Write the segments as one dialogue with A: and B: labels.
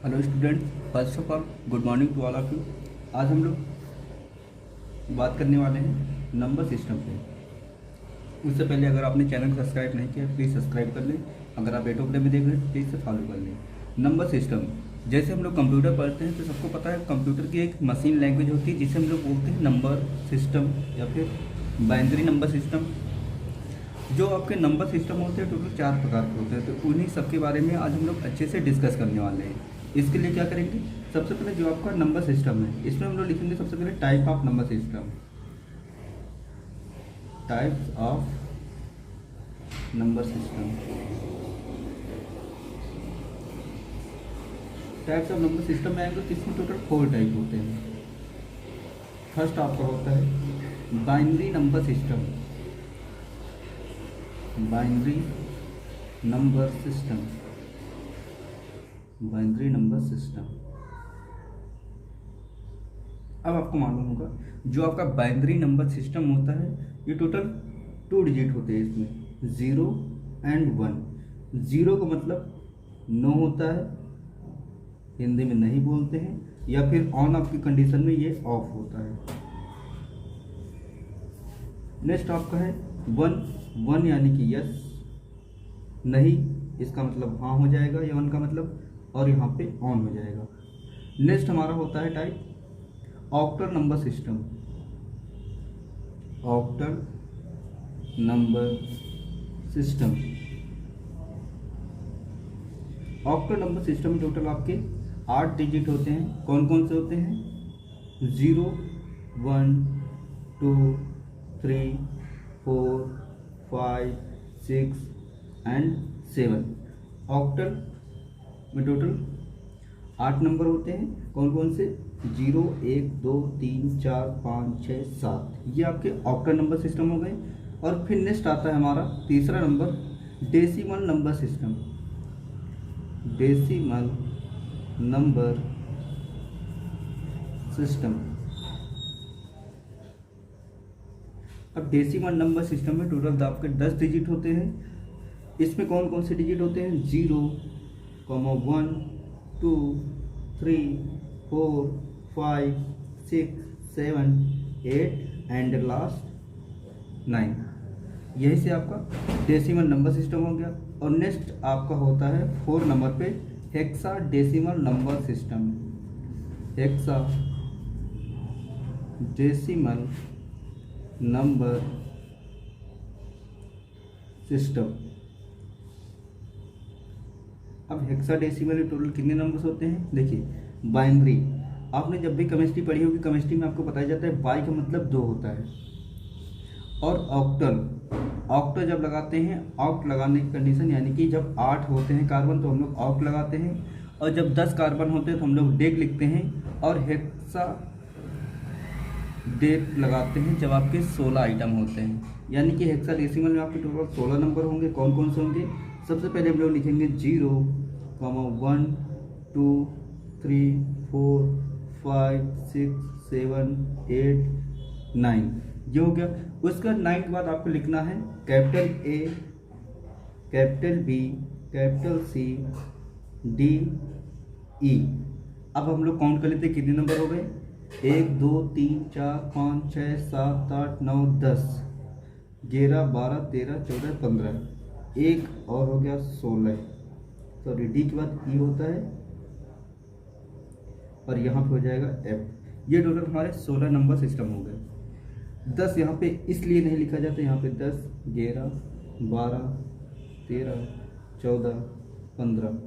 A: Hello students, first of all good morning to all of you. आज हम लोग बात करने वाले हैं नंबर सिस्टम पे। उससे पहले अगर आपने चैनल सब्सक्राइब नहीं किया प्लीज़ सब्सक्राइब कर लें। अगर आप ऑटो प्ले में देख रहे हैं प्लीज़ से फॉलो कर लें। नंबर सिस्टम, जैसे हम लोग कंप्यूटर पढ़ते हैं तो सबको पता है कंप्यूटर की एक मशीन लैंग्वेज होती है जिसे हम लोग बोलते हैं नंबर सिस्टम या फिर बाइनरी नंबर सिस्टम। जो आपके नंबर सिस्टम होते हैं टोटल 4 प्रकार के होते हैं, तो उन्हीं सब के बारे में आज हम लोग अच्छे से डिस्कस करने वाले हैं। इसके लिए क्या करेंगे, सबसे पहले जो आपका नंबर सिस्टम है इसमें हम लोग लिखेंगे सबसे पहले type of number system. Types of number system. Types of number system में आएंगे तो इसमें टोटल 4 टाइप होते हैं। फर्स्ट आपका होता है binary number system. Binary number system. Binary number system. अब आपको मालूम होगा जो आपका बाइनरी नंबर सिस्टम होता है ये टोटल 2 डिजिट होते हैं। इसमें 0 एंड 1। 0 का मतलब नो होता है, हिंदी में नहीं बोलते हैं, या फिर ऑन ऑफ की कंडीशन में ये ऑफ होता है। नेक्स्ट आपका है 1 यानी कि यस, नहीं इसका मतलब हाँ हो जाएगा, या 1 का मतलब और यहाँ पे ऑन हो जाएगा। नेक्स्ट हमारा होता है type octal number system. Octal number system. Octal number system में टोटल आपके 8 डिजिट होते हैं। कौन कौन से होते हैं? 0, 1, 2, 3, 4, 5, 6 एंड 7। ऑक्टल में टोटल 8 नंबर होते हैं। कौन कौन से? 0, 1, 2, 3, 4, 5, 6, 7। ये आपके ऑक्टल नंबर सिस्टम हो गए। और फिर नेक्स्ट आता है हमारा तीसरा number decimal number system. Decimal number system. अब डेसिमल नंबर सिस्टम में टोटल आपके 10 डिजिट होते हैं। इसमें कौन कौन से डिजिट होते हैं? 0, 1, 2, 3, 4, 5, 6, 7, 8 एंड लास्ट 9। यही से आपका डेसिमल नंबर सिस्टम हो गया। और नेक्स्ट आपका होता है 4 नंबर पे hexa decimal number system. Hexa decimal number system. अब हेक्साडेसिमल में टोटल कितने नंबर्स होते हैं? देखिए बाइनरी, आपने जब भी केमिस्ट्री पढ़ी होगी, केमिस्ट्री में आपको बताया जाता है बाई का मतलब 2 होता है। और ऑक्टल, ऑक्टल जब लगाते हैं, ऑक्ट लगाने की कंडीशन यानी कि जब 8 होते हैं कार्बन तो हम लोग ऑक्ट लगाते हैं, और जब 10 कार्बन होते हैं तो हम लोग डेक लिखते हैं। और हेक्सा डेक लगाते हैं जब आपके 16 आइटम होते हैं। यानी कि हेक्साडेसिमल में आपके टोटल 16 नंबर होंगे। कौन कौन से होंगे? सबसे पहले हम लोग लिखेंगे 0, 1, 2, 3, 4, 5, 6, 7, 8, 9। ये हो गया। उसका 9 के बाद आपको लिखना है capital A, capital B, capital C, D, E। अब हम लोग काउंट कर लेते हैं कितने नंबर हो गए? 1, 2, 3, 4, 5, 6, 7, 8, 9, 10, 11, 12, 13, 14, 15। एक और हो गया 16। सॉरी, डी के बाद ई होता है और यहाँ पे हो जाएगा एफ। ये टोटल हमारे 16 नंबर सिस्टम हो गए। 10 यहाँ पे इसलिए नहीं लिखा जाता, यहाँ पे 10, 11, 12, 13, 14, 15।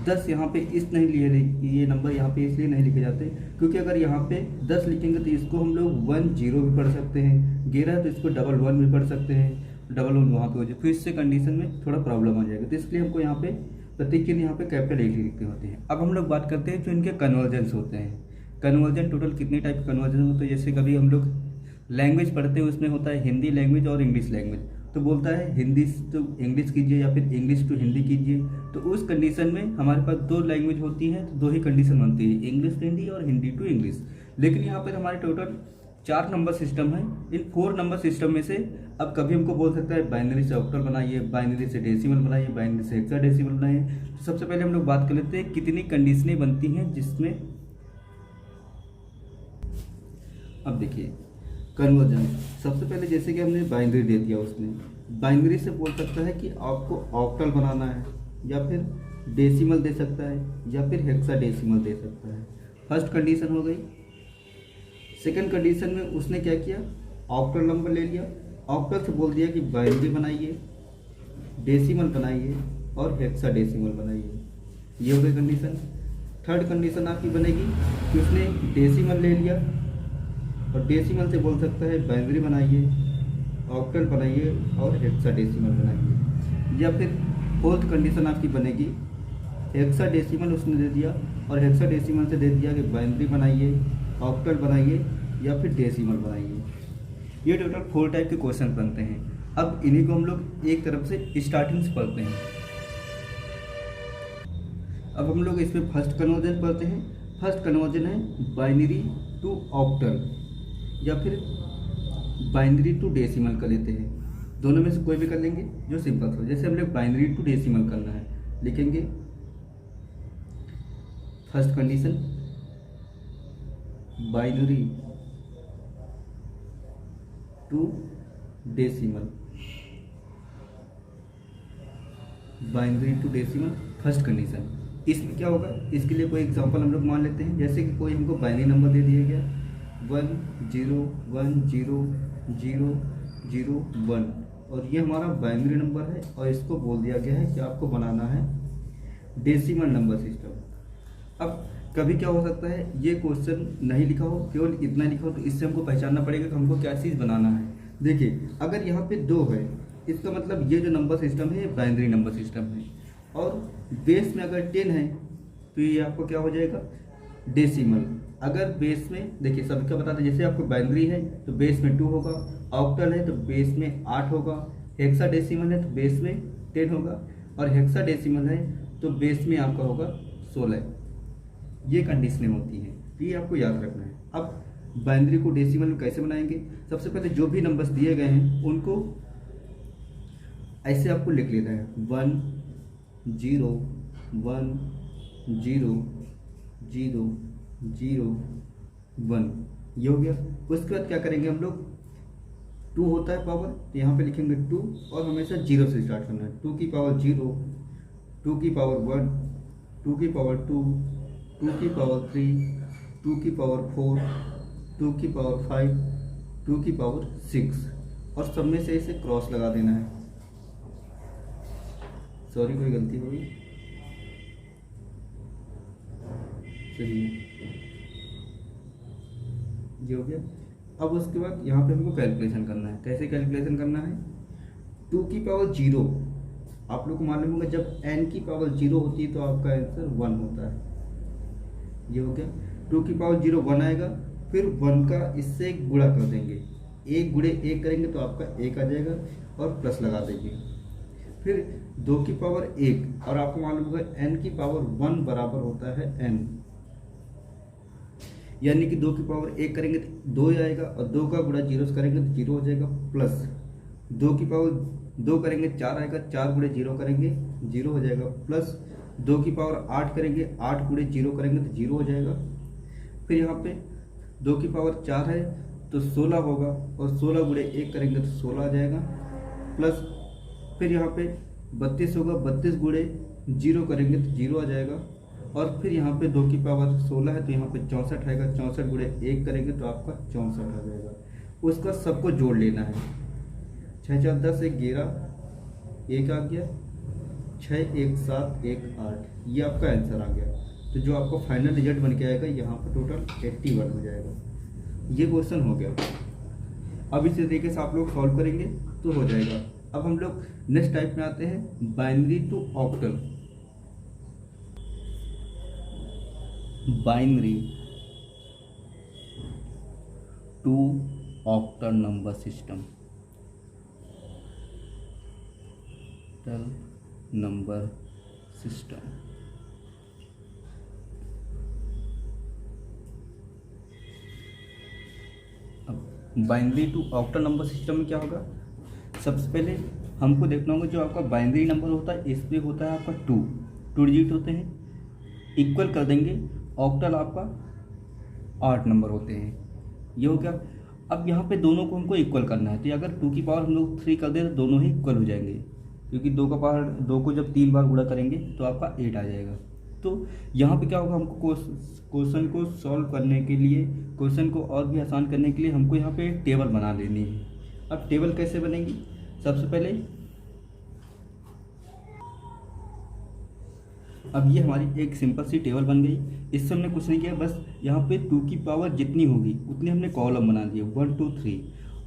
A: 10 यहाँ पे इस नहीं लिए, ये नंबर यहाँ पे इसलिए नहीं लिखे जाते क्योंकि अगर यहाँ पे 10 लिखेंगे तो इसको हम लोग 1 0 भी पढ़ सकते हैं। 11 तो इसको 1 1 भी पढ़ सकते हैं। 1 1 वहाँ पे हो जाए, फिर इससे कंडीशन में थोड़ा प्रॉब्लम हो जाएगा। तो इसलिए हमको यहाँ पे प्रत्येक के लिए यहाँ पे कैपिटल एक लिखते होते हैं। अब हम लोग बात करते हैं जो इनके कन्वर्जेंस होते हैं। कन्वर्जन टोटल कितने टाइप के कन्वर्जन होते हैं? जैसे कभी हम लोग लैंग्वेज पढ़ते हैं, उसमें होता है हिंदी लैंग्वेज और इंग्लिश लैंग्वेज। तो बोलता है हिंदी टू इंग्लिश कीजिए या फिर इंग्लिश टू हिंदी कीजिए। तो उस कंडीशन में हमारे पास 2 लैंग्वेज होती है, तो 2 ही कंडीशन बनती है, इंग्लिश टू हिंदी और हिंदी टू इंग्लिश। लेकिन यहाँ पर हमारे टोटल 4 नंबर सिस्टम है। इन 4 नंबर सिस्टम में से अब कभी हमको बोल सकता है बाइनरी से ऑक्टल बनाइए, बाइनरी से डेसिमल बनाइए, बाइनरी से हेक्साडेसिमल बनाइए। तो सबसे पहले हम लोग बात कर लेते हैं कितनी कंडीशनें बनती हैं जिसमें, अब देखिए कन्वर्जन। सबसे पहले जैसे कि हमने बाइनरी दे दिया, उसमें बाइनरी से बोल सकता है कि आपको ऑक्टल बनाना है, या फिर डेसिमल दे सकता है, या फिर हेक्साडेसिमल दे सकता है। फर्स्ट कंडीशन हो गई। सेकंड कंडीशन में उसने क्या किया, ऑक्टल नंबर ले लिया, ऑक्टल से बोल दिया कि बाइनरी बनाइए, डेसिमल बनाइए और हेक्साडेसिमल बनाइए। ये हो गई कंडीशन। थर्ड कंडीशन आपकी बनेगी कि उसने डेसिमल ले लिया और डेसिमल से बोल सकता है बाइनरी बनाइए, ऑक्टल बनाइए और हेक्साडेसिमल बनाइए। या फिर फोर्थ कंडीशन आपकी बनेगी, हेक्साडेसिमल उसने दे दिया और हेक्साडेसिमल से दे दिया कि बाइनरी बनाइए, ऑक्टल बनाइए या फिर डेसिमल बनाइए। ये टोटल 4 टाइप के क्वेश्चन बनते हैं। अब इन्हीं को हम लोग एक तरफ से स्टार्टिंग से पढ़ते हैं। अब हम लोग इसमें फर्स्ट कन्वर्जन पढ़ते हैं। फर्स्ट कन्वर्जन है बाइनरी टू ऑक्टल या फिर बाइनरी टू डेसिमल कर लेते हैं। दोनों में से कोई भी कर लेंगे जो सिंपल हो। जैसे हम लोग बाइनरी टू डेसिमल करना है, लिखेंगे first condition binary to decimal, binary to decimal first condition. इसमें क्या होगा, इसके लिए कोई एग्जांपल हम लोग मान लेते हैं। जैसे कि कोई हमको बाइनरी नंबर दे दिया गया 1 0 1 0 0 0 1 और ये हमारा बाइनरी नंबर है और इसको बोल दिया गया है कि आपको बनाना है डेसिमल नंबर सिस्टम। अब कभी क्या हो सकता है, ये क्वेश्चन नहीं लिखा हो, केवल इतना लिखा हो, तो इससे हमको पहचानना पड़ेगा कि हमको क्या चीज़ बनाना है। देखिए अगर यहाँ पे 2 है, इसका मतलब ये जो नंबर सिस्टम है ये बाइनरी नंबर सिस्टम है, और बेस में अगर 10 है तो ये आपको क्या हो जाएगा, डेसिमल। अगर बेस में देखिए सबका बताते हैं, जैसे आपको बाइनरी है तो बेस में 2 होगा, ऑक्टल है तो बेस में 8 होगा, हेक्साडेसिमल है तो बेस में 10 होगा, और हेक्साडेसिमल है तो बेस में आपका होगा 16। ये कंडीशनें होती हैं, तो ये आपको याद रखना है। अब बाइनरी को डेसिमल में कैसे बनाएंगे, सबसे पहले जो भी नंबर्स दिए गए हैं उनको ऐसे आपको लिख लेना है 1 0 1 0 0 0 1। ये हो गया। उसके बाद क्या करेंगे हम लोग, 2 होता है पावर, तो यहाँ पे लिखेंगे 2 और हमेशा 0 से स्टार्ट करना है। 2 की पावर 0, 2 की पावर 1, 2 की पावर 2, 2 की पावर 3, 2 की पावर 4, 2 की पावर 5, 2 की पावर 6 और सब में से इसे क्रॉस लगा देना है। सॉरी कोई गलती हो गई, सही है, ये हो गया। अब उसके बाद यहाँ पे हमको कैलकुलेशन करना है। कैसे कैलकुलेशन करना है, 2 की पावर 0, आप लोग को मालूम होगा जब n की पावर 0 होती है तो आपका आंसर 1 होता है। ये हो गया। 2 की पावर 0 1 आएगा, फिर 1 का इससे गुणा कर देंगे, 1 गुणे 1 करेंगे तो आपका 1 आ जाएगा और प्लस लगा देंगे। फिर 2 की पावर 1 और आपको मालूम होगा n की पावर 1 बराबर होता है n, यानी कि 2 की पावर 1 करेंगे तो 2 आएगा और 2 का गुणा 0 करेंगे तो 0 हो जाएगा, प्लस 2 की पावर 2 करेंगे 4 आएगा, 4 गुणे 0 करेंगे 0 हो जाएगा, प्लस 2 की पावर 8 करेंगे, 8 गुणे 0 करेंगे तो 0 हो जाएगा। फिर यहाँ पे 2 की पावर 4 है तो 16 होगा और 16 गुणे 1 करेंगे तो 16 आ जाएगा, प्लस फिर यहाँ पे 32 होगा, 32 गुणे 0 करेंगे तो 0 आ जाएगा, और फिर यहाँ पे 2 की पावर 16 है तो यहाँ पे 64 आएगा, 64 गुणे 1 करेंगे तो आपका 64 आ जाएगा। उसका सबको जोड़ लेना है, 6 4 10 1 11 1 आ गया, 6 1 7 1 8, ये आपका आंसर आ गया। तो जो आपका फाइनल रिजल्ट बन के आएगा यहाँ पर टोटल 81 हो जाएगा। ये क्वेश्चन हो गया। अब इसी तरीके से आप लोग सॉल्व करेंगे तो हो जाएगा। अब हम लोग नेक्स्ट टाइप में आते हैं, binary to octal. Binary to octal number system, number system. अब binary to octal number system में क्या होगा, सबसे पहले हमको देखना होगा जो आपका बाइनरी नंबर होता है इसमें होता है आपका टू डिजिट होते हैं, इक्वल कर देंगे, ऑक्टल आपका 8 नंबर होते हैं, ये हो गया। अब यहाँ पे दोनों को हमको इक्वल करना है, तो अगर 2 की पावर हम लोग 3 कर दें तो दोनों ही इक्वल हो जाएंगे, क्योंकि 2 का पावर 2 को जब 3 बार गुणा करेंगे तो आपका 8 आ जाएगा। तो यहाँ पे क्या होगा, हमको क्वेश्चन को सॉल्व करने के लिए, क्वेश्चन को और भी आसान करने के लिए हमको यहाँ पे एक टेबल बना लेनी है। अब टेबल कैसे बनेगी, सबसे पहले अब ये हमारी एक सिंपल सी टेबल बन गई। इससे हमने कुछ नहीं किया, बस यहाँ पे 2 की पावर जितनी होगी उतनी हमने कॉलम बना दिए 1 2 3,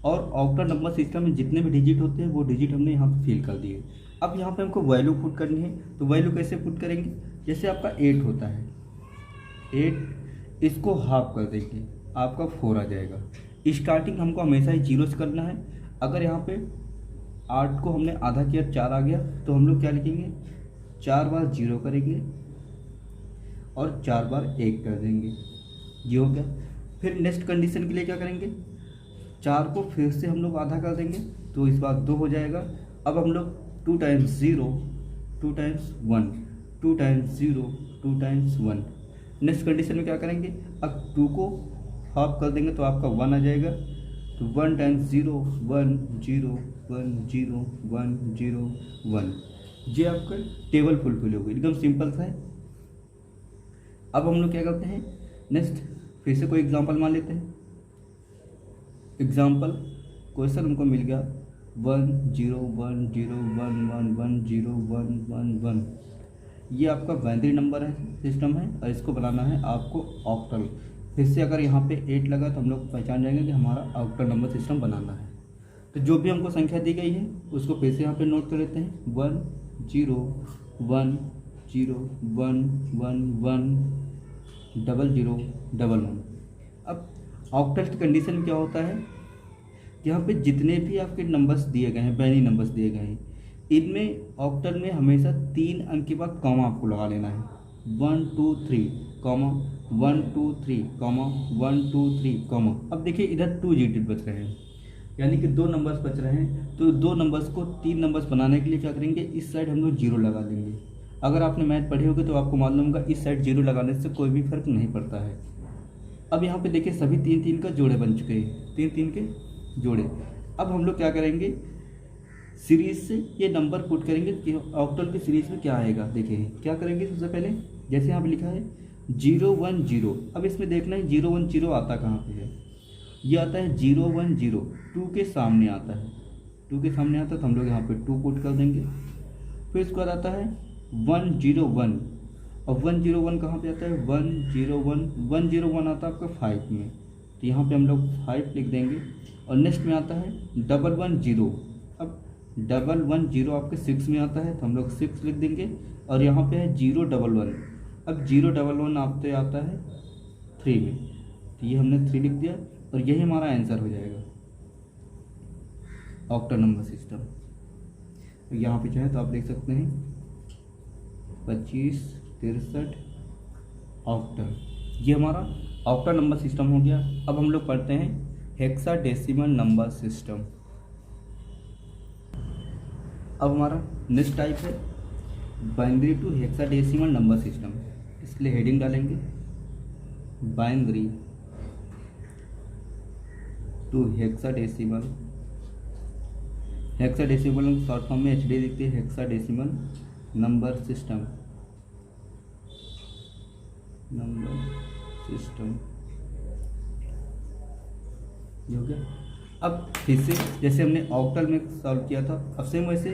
A: और ऑक्टल नंबर सिस्टम में जितने भी डिजिट होते हैं वो डिजिट हमने यहाँ पे फिल कर दिए। अब यहाँ पे हमको वैल्यू पुट करनी है, तो वैल्यू कैसे पुट करेंगे, जैसे आपका 8 होता है, 8 इसको हाफ कर देंगे, आपका 4 आ जाएगा। स्टार्टिंग हमको हमेशा ही 0 से करना है। अगर यहाँ पे 8 को हमने आधा किया 4 आ गया, तो हम लोग क्या लिखेंगे, 4 बार 0 करेंगे और 4 बार 1 कर देंगे, ये हो गया। फिर नेक्स्ट कंडीशन के लिए क्या करेंगे, 4 को फिर से हम लोग आधा कर देंगे, तो इस बार 2 हो जाएगा। अब हम लोग 2 times 0 2 times 1 2 times 0 2 times 1। Next condition में क्या करेंगे, अब 2 को हाफ कर देंगे तो आपका 1 आ जाएगा, तो 1 टाइम्स 0 1 0 1 0 1 0 1, ये आपका टेबल फुलफिल होगी, एकदम सिंपल सा है। अब हम लोग क्या करते हैं, नेक्स्ट फिर से कोई एग्जांपल मान लेते हैं। एग्जांपल क्वेश्चन हमको मिल गया 1 0 1 0 1 1 1 0 1 1 1, ये आपका बाइनरी नंबर है सिस्टम है, और इसको बनाना है आपको ऑक्टल। फिर से अगर यहाँ पे 8 लगा तो हम लोग पहचान जाएंगे कि हमारा ऑक्टल नंबर सिस्टम बनाना है। तो जो भी हमको संख्या दी गई है उसको फिर से यहाँ पे नोट कर लेते हैं, 1 0 1 0 1 1 1 0 0 1 1। अब ऑक्टल की कंडीशन में क्या होता है, यहाँ पे जितने भी आपके नंबर्स दिए गए हैं, बाइनरी नंबर्स दिए गए हैं, इनमें ऑक्टल में हमेशा 3 अंक के बाद कॉमा आपको लगा लेना है, 1 2 3 कॉमा 1 2 3 कॉमा 1 2 3 कॉमा। अब देखिए इधर 2 डिजिट बच रहे हैं, यानी कि 2 नंबर्स बच रहे हैं, तो 2 नंबर्स को 3 नंबर्स बनाने के लिए क्या करेंगे, इस साइड हम लोग 0 लगा देंगे। अगर आपने मैथ पढ़े होगे तो आपको मालूम होगा इस साइड 0 लगाने से कोई भी फर्क नहीं पड़ता है। अब यहाँ पे देखिए सभी 3 3 का जोड़े बन चुके हैं, 3 3 के जोड़े। अब हम लोग क्या करेंगे, सीरीज से ये नंबर पुट करेंगे कि ऑक्टल की सीरीज में क्या आएगा। देखिए क्या करेंगे, सबसे पहले जैसे यहाँ पे लिखा है 0 1 0, अब इसमें देखना है 0 1 0 आता कहाँ पे है, ये आता है 0 1 0, 2 के सामने आता है, 2 के सामने आता है तो हम लोग यहाँ पे 2 पुट कर देंगे। फिर इसके बाद आता है 1 0 1, और 1 0 1 कहाँ पे आता है, 1 0 1 1 0 1 आता है आपका 5 में, तो यहाँ पे हम लोग 5 लिख देंगे। और नेक्स्ट में आता है 1 1 0, अब 1 1 0 आपके 6 में आता है तो हम लोग 6 लिख देंगे। और यहाँ पे है 0 1 1, अब 0 1 1 आपसे आता है 3 में, तो ये हमने 3 लिख दिया, और यही हमारा आंसर हो जाएगा ऑक्टल नंबर सिस्टम। तो यहाँ पे चाहे तो आप देख सकते हैं 25 63 ऑक्टल, ये हमारा ऑक्टल नंबर सिस्टम हो गया। अब हम लोग पढ़ते हैं हेक्साडेसिमल नंबर सिस्टम। अब हमारा नेक्स्ट टाइप है binary to hexadecimal number system, इसलिए हेडिंग डालेंगे binary to hexadecimal. Hexadecimal short form में HD लिखते हैं, hexadecimal number system, number system, ये हो गया। अब फिर से जैसे हमने ऑक्टल में सॉल्व किया था, अब सेम वैसे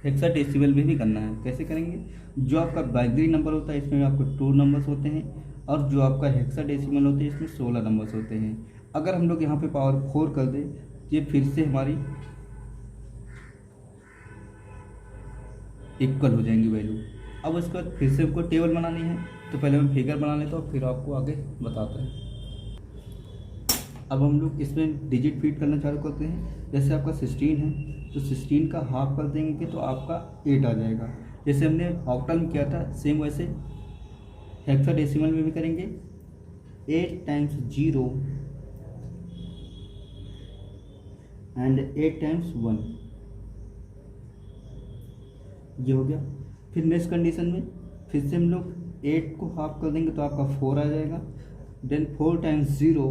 A: हेक्साडेसिमल में भी करना है। कैसे करेंगे, जो आपका बाइनरी नंबर होता है इसमें आपको 2 नंबर्स होते हैं, और जो आपका हेक्साडेसिमल होते हैं इसमें 16 नंबर्स होते हैं। अगर हम लोग यहाँ पे पावर 4 कर दें, ये फिर से हमारी इक्वल हो जाएंगी वैल्यू। अब उसके बाद फिर से हमको टेबल बनानी है, तो पहले मैं फिगर बना लेता हूँ, फिर आपको आगे बताता है। अब हम लोग इसमें डिजिट फीड करना चालू करते हैं। जैसे आपका 16 है तो 16 का हाफ कर देंगे तो आपका 8 आ जाएगा। जैसे हमने ऑक्टल में किया था सेम वैसे हेक्साडेसिमल में भी करेंगे। 8 टाइम्स 0 एंड 8 टाइम्स 1, ये हो गया। फिर नेक्स्ट कंडीशन में फिर से हम लोग 8 को हाफ कर देंगे तो आपका 4 आ जाएगा। Then 4 times 0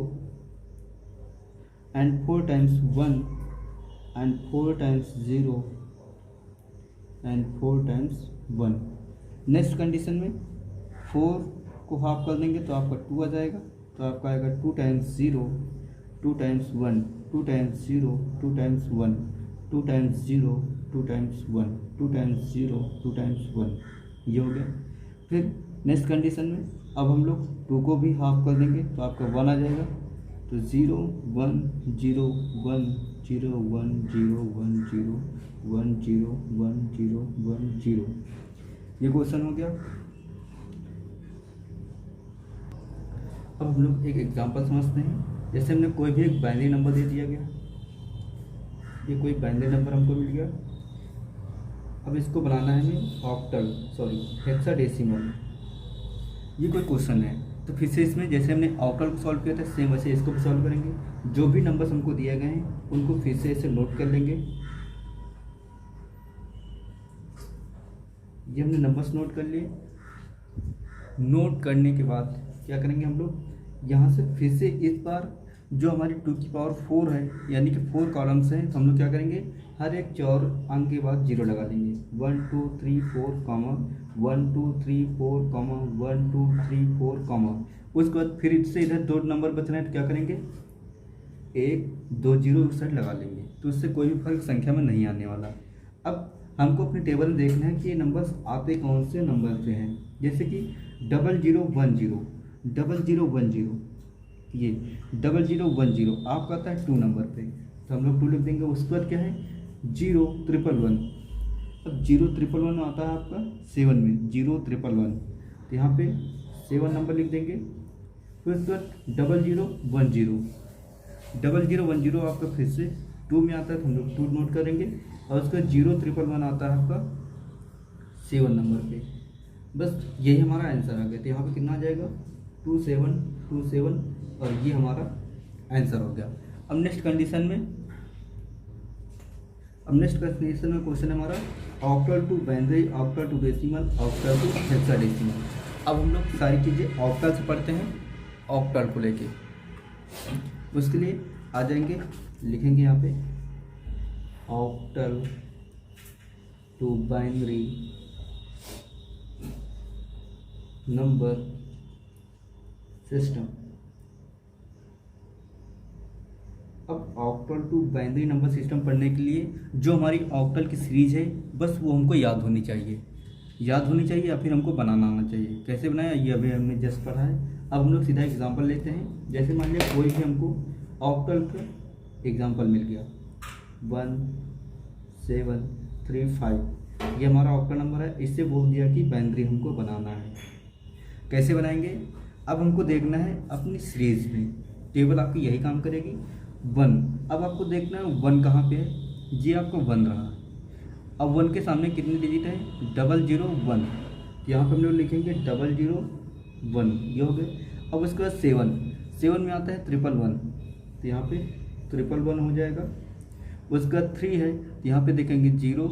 A: and 4 times 1 and 4 times 0 and 4 times 1। Next condition में 4 को हाफ कर देंगे तो आपका 2 आ जाएगा, तो आपका आएगा 2 times 0 2 times 1 2 times 0 2 times 1 2 times 0 2 times 1 2 times 0 2 times 1, ये हो गया। फिर नेक्स्ट कंडीशन में अब हम लोग 2 को भी हाफ कर देंगे तो आपका 1 आ जाएगा, तो 0 1 0 1 0 1 0 1 0 1 0 1 0 1 0, ये क्वेश्चन हो गया। अब हम लोग एक एग्जांपल समझते हैं। जैसे हमने कोई भी एक बाइनरी नंबर दे दिया गया, ये कोई बाइनरी नंबर हमको मिल गया। अब इसको बनाना है हमें ऑक्टल हेक्साडेसिमल, ये कोई क्वेश्चन है। तो फिर से इसमें जैसे हमने ऑक्टल को सॉल्व किया था सेम वैसे इसको भी सॉल्व करेंगे। जो भी नंबर्स हमको दिए गए हैं उनको फिर से ऐसे नोट कर लेंगे। ये हमने नंबर्स नोट कर लिए। नोट करने के बाद क्या करेंगे हम लोग, यहाँ से फिर से इस बार जो हमारी 2 की पावर 4 है, यानी कि 4 कॉलम्स हैं, तो हम लोग क्या करेंगे हर एक 4 अंक के बाद 0 लगा देंगे। 1 2 3 4 कॉमा 1 2 3 4 कॉमा 1 2 3 4 कॉमा। उसके बाद फिर इससे इधर 2 नंबर बच रहे हैं तो क्या करेंगे 1 2 0 उस साइड लगा लेंगे, तो इससे कोई भी फर्क संख्या में नहीं आने वाला। अब हमको अपने टेबल में देखना है कि ये नंबर्स आते कौन से नंबर से हैं। जैसे कि 0010 0010, ये 0010 आपका आता है 2 नंबर पे, तो हम लोग 2 लिख देंगे। उसके बाद क्या है 0111, अब 0111 आता है आपका 7 में 0111, तो यहाँ पे 7 नंबर लिख देंगे। फिर उसके बाद 0010 आपका फिर से 2 में आता है, तो हम लोग 2 नोट करेंगे। और उसका 0111 आता है आपका 7 नंबर पे। बस यही हमारा आंसर आ गया। तो यहाँ पे कितना आ जाएगा 2727, और ये हमारा आंसर हो गया। अब नेक्स्ट कंडीशन में क्वेश्चन है हमारा octal to binary, octal to decimal, octal to hexadecimal. अब हम लोग सारी चीज़ें ऑक्टल से पढ़ते हैं, ऑक्टल को लेके। उसके लिए आ जाएंगे, लिखेंगे यहाँ पे octal to binary number system. अब octal to binary number system पढ़ने के लिए जो हमारी ऑक्टल की सीरीज है बस वो हमको याद होनी चाहिए या फिर हमको बनाना आना चाहिए। कैसे बनाया ये अभी हमने जस्ट पढ़ा है। अब हम लोग सीधा एग्जांपल लेते हैं। जैसे मान लिया कोई भी हमको ऑक्टल का एग्जांपल मिल गया 1735, ये हमारा ऑक्टल नंबर है। इससे बोल दिया कि बाइनरी हमको बनाना है। कैसे बनाएंगे, अब हमको देखना है अपनी सीरीज में, टेबल आपकी यही काम करेगी 1। अब आपको देखना है 1 कहाँ पे है, ये आपका 1 रहा। अब 1 के सामने कितने डिजिट है 001, यहाँ पे हम लोग लिखेंगे 001, ये हो गए। अब उसके बाद 7 में आता है 111, तो यहाँ पे 111 हो जाएगा। उसके बाद 3 है, तो यहाँ पे देखेंगे 3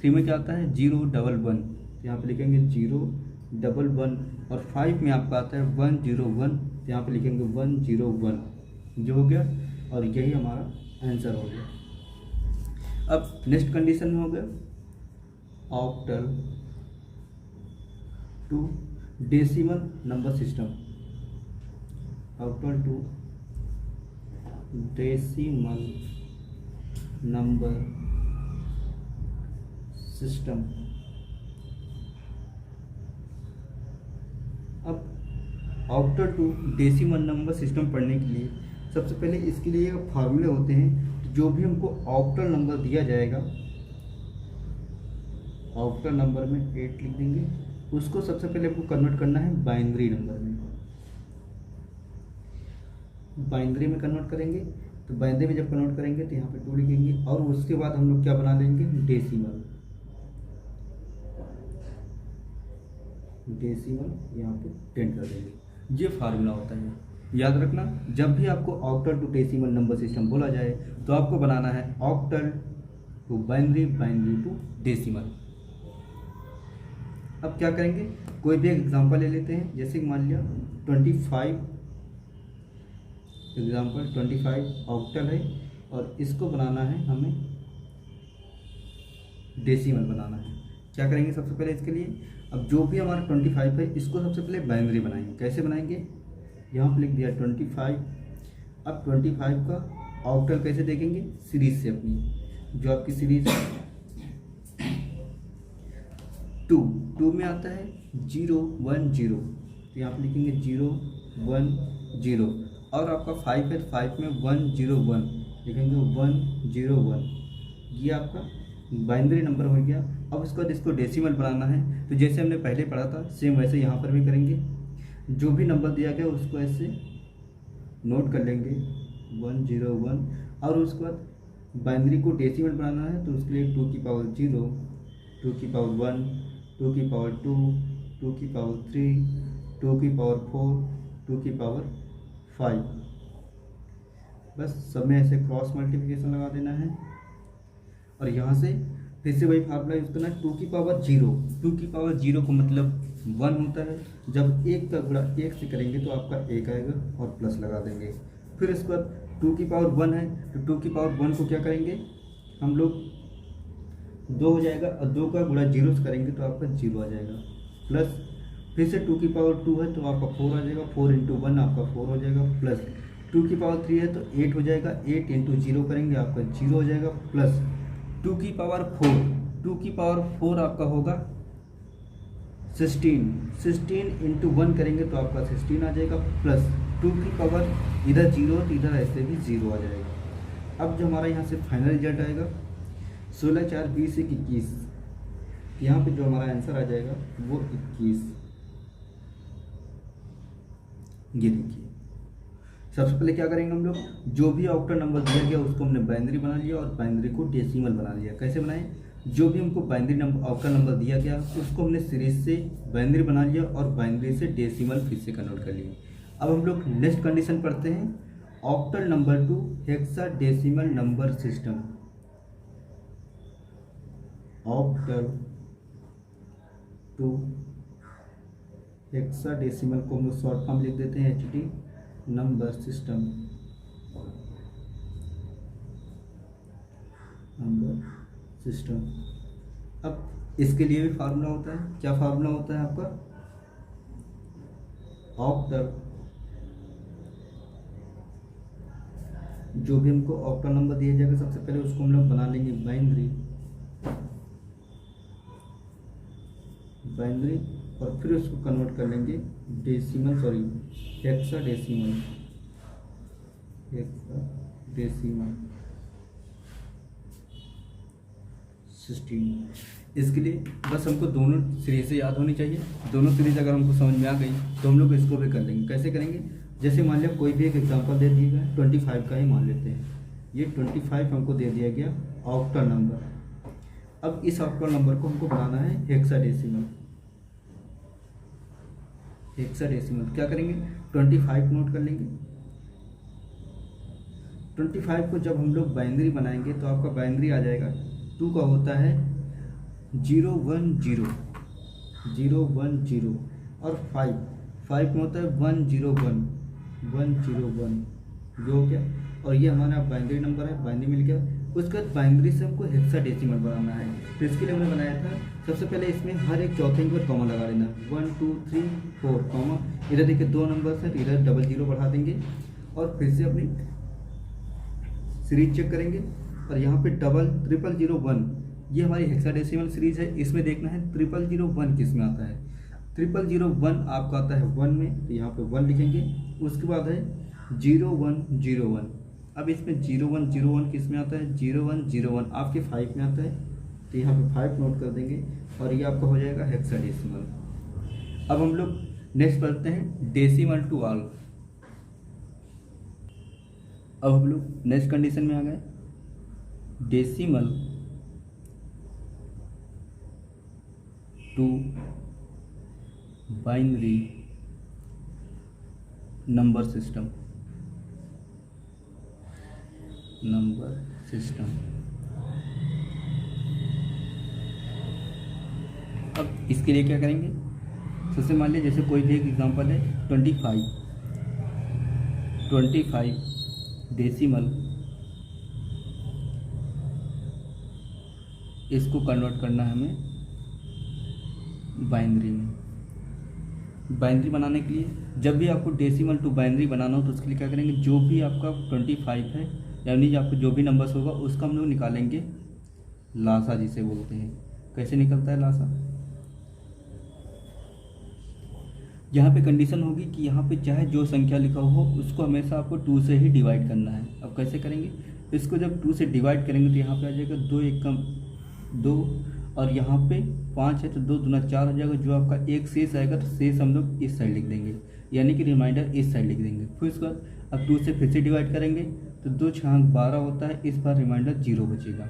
A: में क्या आता है 011, तो यहाँ पे लिखेंगे 011। और 5 में आपका आता है 101, तो यहाँ पे लिखेंगे 101, जो हो गया। और यही हमारा आंसर हो गया। अब नेक्स्ट कंडीशन में हो गया octal to decimal number system, octal to decimal number system. अब octal to decimal number system पढ़ने के लिए सबसे पहले इसके लिए फार्मूले होते हैं। जो भी हमको ऑक्टल नंबर दिया जाएगा, ऑक्टल नंबर में 8 लिख देंगे। उसको सबसे पहले आपको कन्वर्ट करना है बाइनरी नंबर में। बाइनरी में कन्वर्ट करेंगे, तो बाइनरी में जब कन्वर्ट करेंगे तो यहाँ पे 2 लिखेंगे। और उसके बाद हम लोग क्या बना लेंगे डेसिमल यहाँ पे 10 कर देंगे। ये फार्मूला होता है। याद रखना, जब भी आपको octal to decimal number system बोला जाए तो आपको बनाना है octal to binary, binary to decimal. अब क्या करेंगे, कोई भी एग्जांपल ले लेते हैं, जैसे कि मान लिया 25, एग्जांपल 25 ऑक्टल है और इसको बनाना है हमें डेसिमल बनाना है। क्या करेंगे सबसे पहले इसके लिए, अब जो भी हमारा 25 है इसको सबसे पहले बाइनरी बनाएंगे। कैसे बनाएंगे, यहाँ पर लिख दिया 25। अब 25 का ऑक्टल कैसे देखेंगे, सीरीज से, अपनी जो आपकी सीरीज है 2 में आता है 0 1 0, तो यहाँ पर लिखेंगे 0 1 0। और आपका 5 है, 5 में 1 0 1 लिखेंगे 1 0 1। ये आपका बाइनरी नंबर हो गया। अब उसके बाद इसको डेसिमल बनाना है, तो जैसे हमने पहले पढ़ा था सेम वैसे यहाँ पर भी करेंगे। जो भी नंबर दिया गया उसको ऐसे नोट कर लेंगे 1 0 1। और उसके बाद बाइनरी को डेसिमल बनाना है, तो उसके लिए 2 की पावर 0, 2 की पावर 1, 2 की पावर 2, 2 की पावर 3, 2 की पावर 4, 2 की पावर 5। बस सब में ऐसे क्रॉस मल्टीप्लिकेशन लगा देना है। और यहाँ से फिर से वही फार्मूला यूज़ करना है, 2 की पावर 0। 2 की पावर 0 का मतलब 1 होता है। जब 1 का गुणा 1 से करेंगे तो आपका 1 आएगा और प्लस लगा देंगे। फिर इसके बाद 2 की पावर 1 है, तो 2 की पावर 1 को क्या करेंगे हम लोग, 2 हो जाएगा और 2 का गुणा 0 से करेंगे तो आपका 0 आ जाएगा। प्लस फिर से 2 की पावर 2 है तो आपका 4 आ जाएगा, 4 इंटू 1 आपका 4 हो जाएगा। प्लस 2 की पावर 3 है तो 8 हो जाएगा, 8 इंटू 0 करेंगे आपका 0 हो जाएगा। प्लस 2 की पावर 4, 2 की पावर 4 आपका होगा 16, 16 इंटू 1 करेंगे तो आपका 16 आ जाएगा। प्लस 2 की पावर इधर 0 तो इधर ऐसे भी 0 आ जाएगा। अब जो हमारा यहाँ से फाइनल रिजल्ट आएगा 16 4 20 1 21, यहाँ पे जो हमारा आंसर आ जाएगा वो 21। ये देखिए, सबसे पहले क्या करेंगे हम लोग, जो भी ऑक्टल नंबर दिया गया उसको हमने बाइनरी बना लिया और बाइनरी को डेसिमल बना लिया। कैसे बनाए, जो भी हमको बाइनरी नंबर ऑक्टल नंबर दिया गया उसको हमने सीरीज से बाइनरी बना लिया और बाइनरी से डेसिमल फिर से कन्वर्ट कर लिया। अब हम लोग नेक्स्ट कंडीशन पढ़ते हैं, octal number to hexadecimal number system. Octal to hexadecimal को हम लोग शॉर्ट फॉर्म लिख देते हैं HD number system, number system. अब इसके लिए भी फार्मूला होता है, क्या फार्मूला होता है आपका, ऑक्टल, जो भी हमको ऑक्टल नंबर दिया जाएगा सबसे पहले उसको हम लोग बना लेंगे बाइनरी, बाइनरी और फिर उसको कन्वर्ट कर लेंगे decimal, sorry hexadecimal, hexadecimal system. इसके लिए बस हमको दोनों सीरीज याद होनी चाहिए। दोनों सीरीज अगर हमको समझ में आ गई तो हम लोग इसको भी कर लेंगे। कैसे करेंगे, जैसे मान लिया कोई भी एक एग्जांपल दे दिया गया 25 का ही मान लेते हैं, ये 25 हमको दे दिया गया ऑक्टल नंबर। अब इस ऑक्टल नंबर को हमको बनाना है हेक्साडेसिमल। हेक्साडेसिमल क्या करेंगे, 25 नोट कर लेंगे। 25 को जब हम लोग बाइनरी बनाएंगे तो आपका बाइनरी आ जाएगा, 2 का होता है 0 1 0, 0 1 0 और 5 में होता है 1 0 1, 1 0 1, जो हो गया। और ये हमारा बाइनरी नंबर है, बाइनरी मिल गया। उसके बाद बाइनरी से हमको हेक्साडेसिमल बनाना है, तो इसके लिए हमने बनाया था सबसे पहले इसमें हर एक चौथे के बाद कॉमा लगा लेना, 1 2 3 4 कॉमा। इधर देखिए 2 नंबर है तो इधर डबल 0 बढ़ा देंगे और फिर से अपनी सीरीज चेक करेंगे। और यहाँ पे डबल 00001 ये हमारी हेक्साडेसिमल सीरीज है। इसमें देखना है 0001 किस में आता है। 0001 आपका आता है 1 में, तो यहाँ पे 1 लिखेंगे। उसके बाद है 0101। अब इसमें 0101 किस में आता है, 0101 आपके 5 में आता है, तो यहाँ पे 5 नोट कर देंगे और ये आपका हो जाएगा हेक्साडेसिमल। अब हम लोग नेक्स्ट पढ़ते हैं डेसिमल टू ऑल। अब हम लोग नेक्स्ट कंडीशन में आ गए, decimal to binary number system. अब इसके लिए क्या करेंगे, सबसे मान लीजिए जैसे कोई भी एक एग्जांपल है 25 डेसिमल, इसको कन्वर्ट करना है हमें बाइनरी में। बाइनरी बनाने के लिए जब भी आपको डेसिमल टू बाइनरी बनाना हो तो उसके लिए क्या करेंगे, जो भी आपका 25 है यानी आपको जो भी नंबर्स होगा उसका हम लोग निकालेंगे लासा जिसे बोलते हैं। कैसे निकलता है लासा, यहाँ पे कंडीशन होगी कि यहाँ पे चाहे जो संख्या लिखा हो उसको हमेशा आपको 2 से ही डिवाइड करना है। अब कैसे करेंगे, इसको जब 2 से डिवाइड करेंगे तो यहाँ पे आ जाएगा 2 एकम 2 और यहाँ पे 5 है तो 2 दूना 4 हो जाएगा। जो आपका एक शेष आएगा तो शेष हम लोग इस साइड लिख देंगे, यानी कि रिमाइंडर इस साइड लिख देंगे। फिर उसके बाद अब 2 से फिर से डिवाइड करेंगे तो 2 छांक 12 होता है, इस बार रिमाइंडर 0 बचेगा।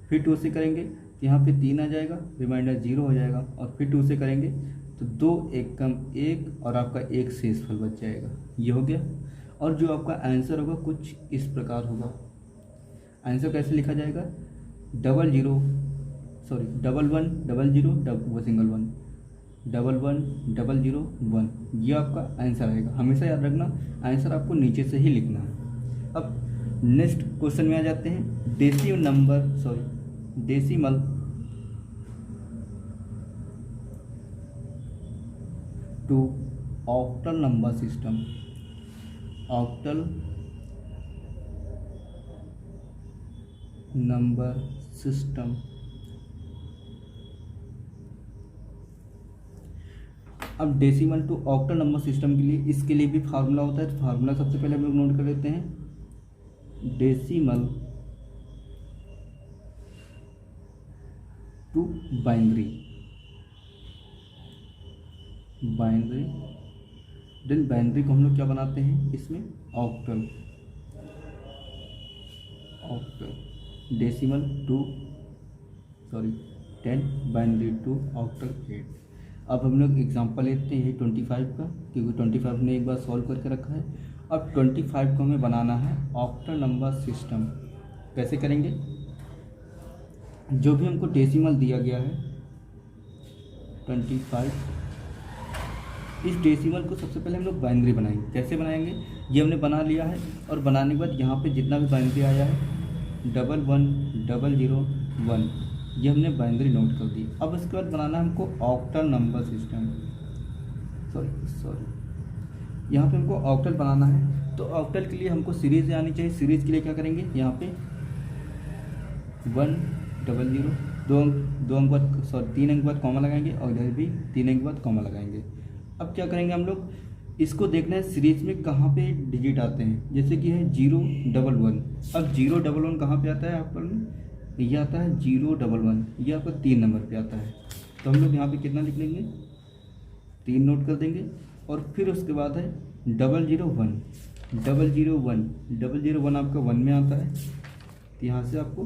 A: फिर 2 से करेंगे तो यहाँ पे 3 आ जाएगा, रिमाइंडर 0 हो जाएगा। और फिर 2 से करेंगे तो 2 एकम 1 और आपका एक शेष फल बच जाएगा। ये हो गया। और जो आपका आंसर होगा कुछ इस प्रकार होगा। आंसर कैसे लिखा जाएगा, 11 0 सिंगल 1 11 0 1, ये आपका आंसर आएगा। हमेशा याद रखना आंसर आपको नीचे से ही लिखना है। अब नेक्स्ट क्वेश्चन में आ जाते हैं, decimal to octal number system. Octal number system. अब decimal to octal number system के लिए इसके लिए भी फार्मूला होता है, तो फार्मूला सबसे पहले हम लोग नोट कर लेते हैं। Decimal to binary, then binary को हम लोग क्या बनाते हैं इसमें, octal. Decimal to 10 binary to octal 8। अब हम लोग एग्जांपल लेते हैं 25 का, क्योंकि 25 ने एक बार सॉल्व करके रखा है। अब 25 को हमें बनाना है ऑक्टल नंबर सिस्टम। कैसे करेंगे, जो भी हमको डेसिमल दिया गया है 25, इस डेसिमल को सबसे पहले हम लोग बाइनरी बनाएंगे। कैसे बनाएंगे, ये हमने बना लिया है और बनाने के बाद यहाँ पे जितना भी बाइनरी आया है 11 0 1, ये हमने बाइनरी नोट कर दी। अब उसके बाद बनाना है हमको ऑक्टल नंबर सिस्टम। यहाँ पे हमको ऑक्टल बनाना है, तो ऑक्टल के लिए हमको सीरीज आनी चाहिए। सीरीज के लिए क्या करेंगे, यहाँ पे 1 0 0 दो अंक बाद 3 अंक बाद कॉमा लगाएंगे और इधर भी 3 अंक बाद कॉमा लगाएंगे। अब क्या करेंगे हम लोग, इसको देखना है सीरीज में कहाँ पे डिजिट आते हैं। जैसे कि है 0 1 1। अब 0 1 1 कहाँ पे आता है आपका, ये आता है 0 1 1, ये आपका 3 नंबर पे आता है। तो हम लोग यहाँ पे कितना लिख लेंगे, 3 नोट कर देंगे। और फिर उसके बाद है 0 0 1 आपका 1 में आता है, तो यहाँ से आपको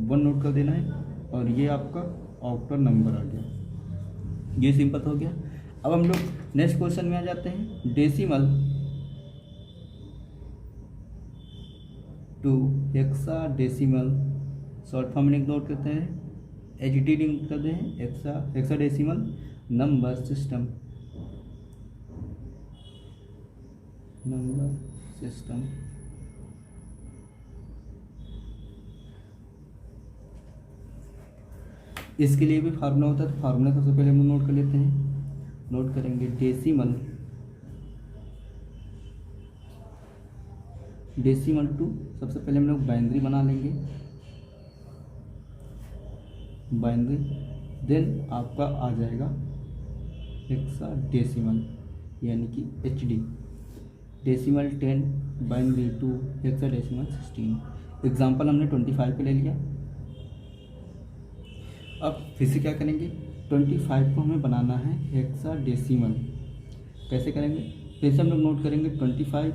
A: 1 नोट कर देना है और ये आपका ऑक्टल नंबर आ गया। ये सिंपल हो गया। अब हम लोग नेक्स्ट क्वेश्चन में आ जाते हैं, decimal to hexadecimal, short form में नोट करते हैं, HDD नोट करते हैं, हेक्साडेसिमल नंबर सिस्टम। इसके लिए भी फार्मूला होता है, तो फार्मूला सबसे पहले हम नोट कर लेते हैं। नोट करेंगे डेसिमल टू, सबसे पहले हम लोग बाइनरी बना लेंगे, बाइनरी। देन आपका आ जाएगा हेक्साडेसिमल यानी कि HD, decimal 10 binary to hexadecimal 16। Example हमने 25 पे ले लिया। अब फिर से क्या करेंगे, 25 को हमें बनाना है हेक्साडेसिमल। कैसे करेंगे, फिर से हम लोग नोट करेंगे 25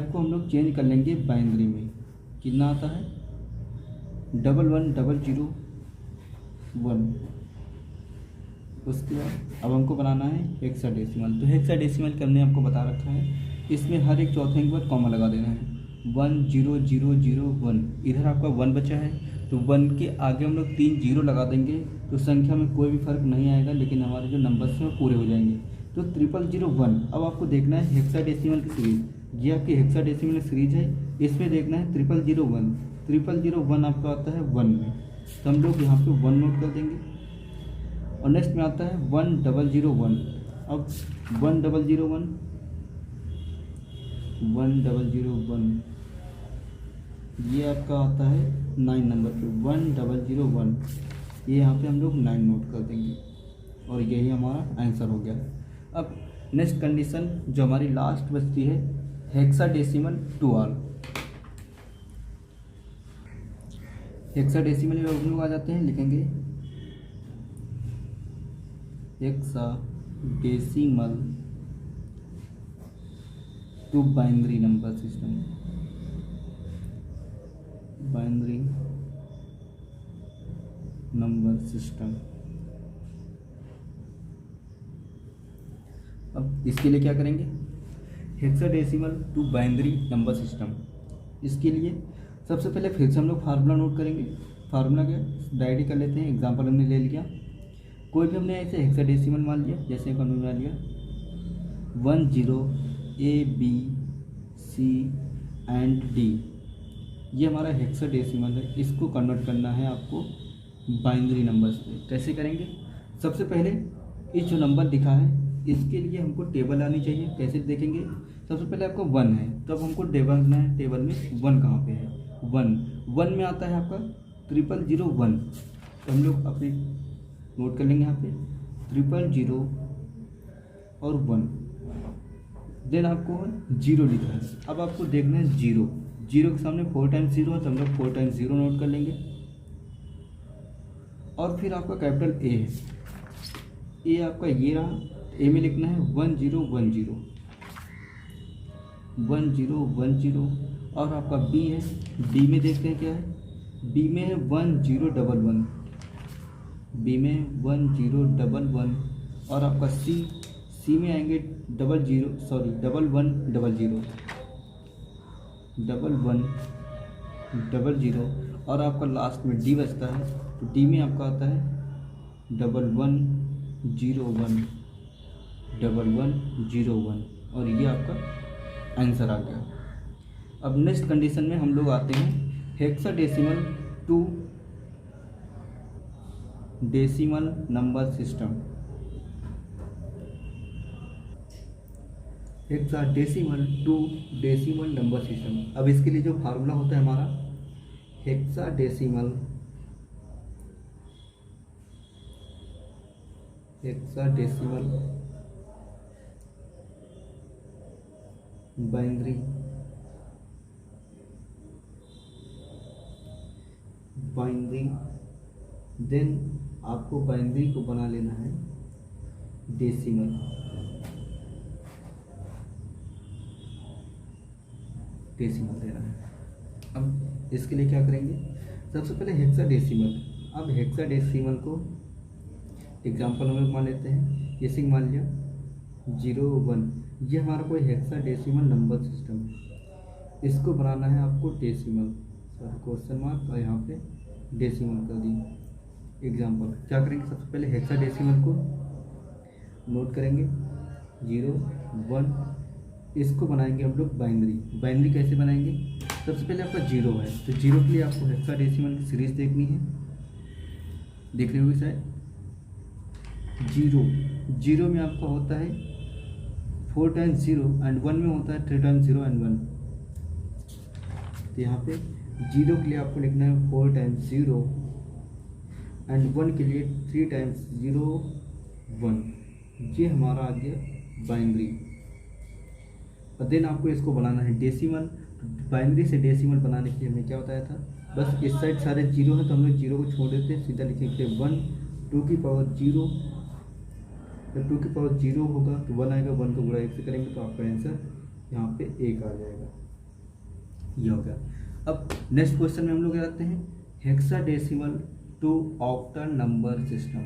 A: को हम लोग चेंज कर लेंगे बाइनरी में। कितना आता है, 11 0 0 1, उसके बाद अब हमको बनाना है हेक्साडेसिमल। तो हेक्साडेसिमल के हमने आपको बता रखा है, इसमें हर एक चौथे अंक पर कॉमा लगा देना है। 10001 इधर आपका 1 बचा है, तो 1 के आगे हम लोग 3 जीरो लगा देंगे तो संख्या में कोई भी फर्क नहीं आएगा, लेकिन हमारे जो नंबर्स हैं वो पूरे हो जाएंगे। तो 0001। अब आपको देखना है हेक्साडेसिमल की सीरीज, ये आपकी हेक्साडेसिमल सीरीज है, इसमें देखना है 0001। 0001 आपका आता है 1 में, तो हम लोग यहाँ पे 1 नोट कर देंगे। और नेक्स्ट में आता है 1001। अब 1001 ये आपका आता है 9 नंबर पे 1001, ये यहाँ पे हम लोग 9 नोट कर देंगे और यही हमारा आंसर हो गया। अब नेक्स्ट कंडीशन जो हमारी लास्ट बचती है हेक्साडेसिमल टू ऑल। हेक्साडेसिमल में हम लोग आ जाते हैं, लिखेंगे hexadecimal to binary number system. Binary number system. अब इसके लिए क्या करेंगे, hexadecimal to binary number system, इसके लिए सबसे पहले फिर से हम लोग फार्मूला नोट करेंगे। फार्मूला क्या डायरी कर लेते हैं, एग्जांपल हमने ले लिया, कोई भी हमने ऐसे हेक्साडेसिमल मान लिया, जैसे हमने मान लिया 10 ABC एंड D, ये हमारा हेक्साडेसिमल है, इसको कन्वर्ट करना है आपको बाइनरी नंबर्स में। कैसे करेंगे, सबसे पहले इस जो नंबर दिखा है इसके लिए हमको टेबल आनी चाहिए। कैसे देखेंगे, सबसे पहले आपको 1 है, तो अब हमको टेबल में है, टेबल में 1 कहाँ पे है, 1 में आता है आपका 0001, तो हम लोग अपने नोट कर लेंगे यहाँ पे 000 और 1, देन आपको 0 लिखा है। अब आपको देखना है 0 के सामने 4 टाइम्स 0 है, तो हम लोग 4 टाइम्स 0 नोट कर लेंगे। और फिर आपका कैपिटल ए है, ए आपका ये रहा, ए में लिखना है 1010 और आपका बी है, बी में देखते हैं क्या है, बी में है 1011, बी में 1011 और आपका सी में आएंगे 1100 और आपका लास्ट में डी बचता है, तो डी में आपका आता है 1101 और ये आपका आंसर आ गया। अब नेक्स्ट कंडीशन में हम लोग आते हैं hexadecimal to decimal number system. Hexadecimal to decimal number system. अब इसके लिए जो फार्मूला होता है हमारा हेक्साडेसिमल बाइनरी देन आपको बाइनरी को बना लेना है डेसिमल। देना है। अब इसके लिए क्या करेंगे, सबसे पहले हेक्साडेसिमल। अब हेक्साडेसिमल को एग्जांपल हम लोग मान लेते हैं, जैसे मान लिया 01, ये हमारा कोई हेक्साडेसिमल नंबर सिस्टम है, इसको बनाना है आपको डेसिमल, क्वेश्चन मार्क और यहाँ पे डेसिमल कर दी। एग्जांपल क्या करेंगे, सबसे पहले हेक्साडेसिमल को नोट करेंगे 01, इसको बनाएंगे हम लोग बाइनरी कैसे बनाएंगे, सबसे पहले आपका 0 है, तो 0 के लिए आपको हेक्साडेसिमल की सीरीज देखनी है, देख रहे होगी शायद। 0 में आपका होता है 4 टाइम्स 0 एंड 1 में होता है 3 टाइम्स 0 एंड 1, तो यहाँ पे 0 के लिए आपको लिखना है 4 टाइम्स 0 एंड 1 के लिए 3 टाइम्स 0 1, ये हमारा आ गया बाइनरी। और देन आपको इसको बनाना है डेसिमल। बाइनरी से डेसिमल बनाने के लिए हमने क्या बताया था, बस इस साइड सारे 0 हैं तो हम लोग 0 को छोड़ देते हैं, सीधा लिखेंगे 1 2 की पावर 0, जब 2 की पावर 0 होगा तो 1 आएगा, 1 को गुणा 1 से करेंगे तो आपका आंसर यहाँ पे 1 आ जाएगा, ये हो गया। अब नेक्स्ट क्वेश्चन में हम लोग क्या करते हैं, hexadecimal to octal number system.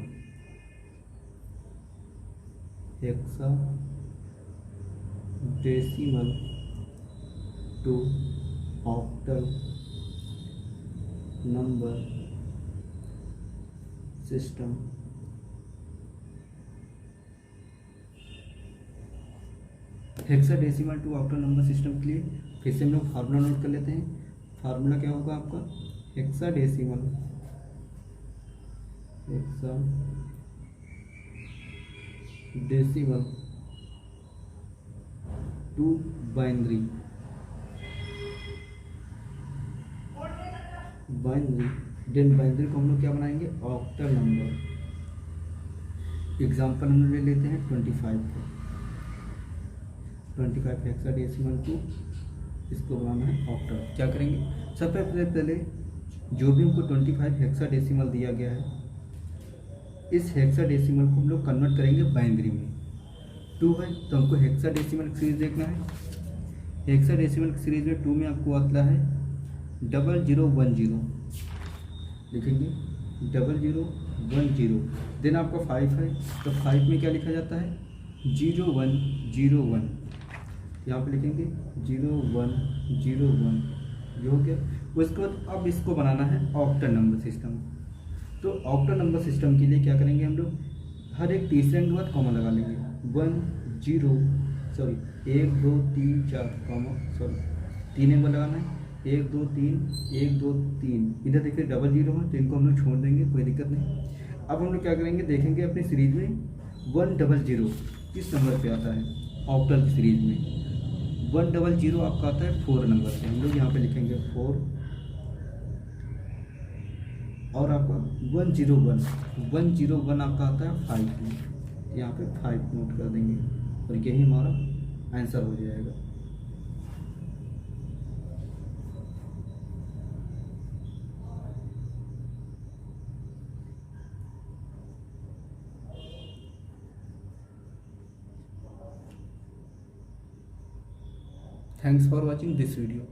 A: Hexadecimal to octal number system. Hexadecimal to octal number system के लिए फिर से हम लोग फार्मूला नोट कर लेते हैं। फार्मूला क्या होगा आपका? Hexadecimal to binary then binary को हम लोग क्या बनाएंगे? Octal number. एग्जाम्पल हम लोग ले लेते हैं 25 को। 25 हेक्साडेसिमल टू, इसको बनाना है ऑक्टल। क्या करेंगे? सबसे पहले जो भी हमको 25 हेक्साडेसिमल दिया गया है, इस हेक्साडेसिमल को हम लोग कन्वर्ट करेंगे बाइनरी में। 2 है तो हमको हेक्साडेसिमल सीरीज देखना है। हेक्साडेसिमल सीरीज में 2 में आपको आता है 0010, लिखेंगे 0010। देन आपका 5 है तो 5 में क्या लिखा जाता है? 0101। यहाँ पे लिखेंगे 0101, ये हो गया। उसके बाद अब इसको बनाना है ऑक्टल नंबर सिस्टम। तो ऑक्टल नंबर सिस्टम के लिए क्या करेंगे हम लोग? हर एक तीसरे के बाद कॉमा लगा लेंगे। 1 2 3 4 कॉमा, 3 नंबर लगाना है। 1 2 3 1 2 3। इधर देखिए 00 है तो इनको हम लोग छोड़ देंगे, कोई दिक्कत नहीं। अब हम लोग क्या करेंगे? देखेंगे अपनी सीरीज में 100 किस नंबर पे आता है ऑक्टल की सीरीज में। 100 आपका आता है 4 नंबर से। हम लोग यहाँ पे लिखेंगे 4। और आपका 101 आपका आता है 5 में, यहाँ पे 5 नोट कर देंगे और यही हमारा आंसर हो जाएगा। Thanks for watching this video.